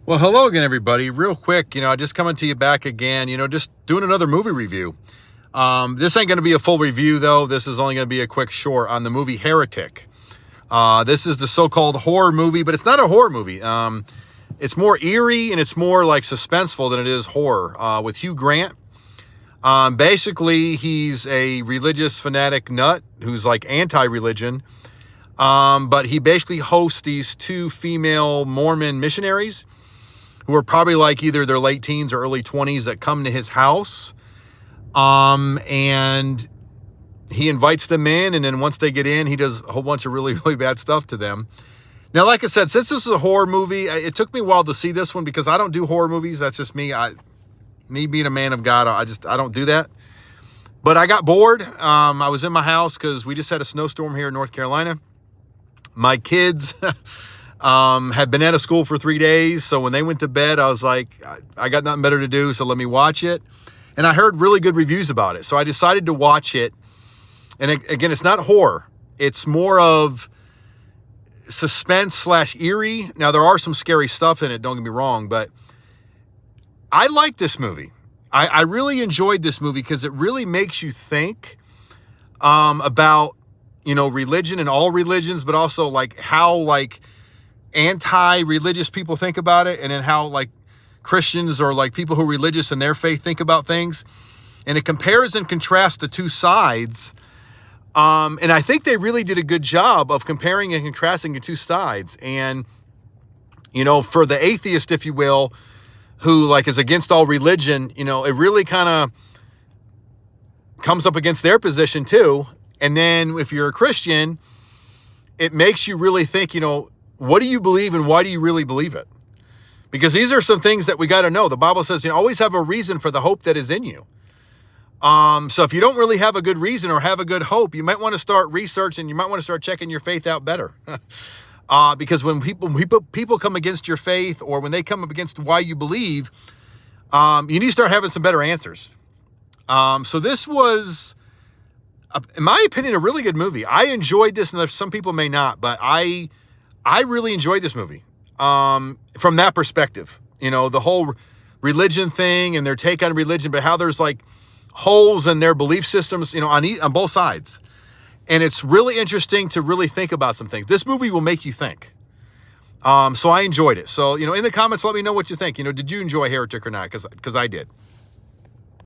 Well, hello again, everybody. Real quick, I just coming to you back again, just doing another movie review. This ain't going to be a full review, though. This is only going to be a quick short on the movie Heretic. This is the so-called horror movie, but it's not a horror movie. It's more eerie and it's more like suspenseful than it is horror, with Hugh Grant. Basically, he's a religious fanatic nut who's like anti-religion. But he basically hosts these two female Mormon missionaries who are probably like either their late teens or early 20s that come to his house. And he invites them in, and then once they get in, he does a whole bunch of really, really bad stuff to them. Now, like I said, since this is a horror movie, it took me a while to see this one because I don't do horror movies. That's just me. Me being a man of God, I don't do that. But I got bored. I was in my house because we just had a snowstorm here in North Carolina. My kids had been out of school for 3 days. So when they went to bed, I was like, I got nothing better to do. So let me watch it. And I heard really good reviews about it. So I decided to watch it. And again, it's not horror. It's more of suspense / eerie. Now, there are some scary stuff in it. Don't get me wrong. But I like this movie. I really enjoyed this movie because it really makes you think about religion and all religions, but also like how like anti-religious people think about it, and then how like Christians or like people who are religious in their faith think about things. And it compares and contrasts the two sides. And I think they really did a good job of comparing and contrasting the two sides. And, for the atheist, if you will, who like is against all religion, it really kind of comes up against their position too. And then if you're a Christian, it makes you really think, what do you believe and why do you really believe it? Because these are some things that we got to know. The Bible says, always have a reason for the hope that is in you. So if you don't really have a good reason or have a good hope, you might want to start researching. You might want to start checking your faith out better. Because when people come against your faith, or when they come up against why you believe, you need to start having some better answers. So this was, in my opinion, a really good movie. I enjoyed this, and some people may not, but I really enjoyed this movie from that perspective. The whole religion thing and their take on religion, but how there's like holes in their belief systems, on both sides. And it's really interesting to really think about some things. This movie will make you think. So I enjoyed it. So, in the comments, let me know what you think. Did you enjoy Heretic or not? Because I did.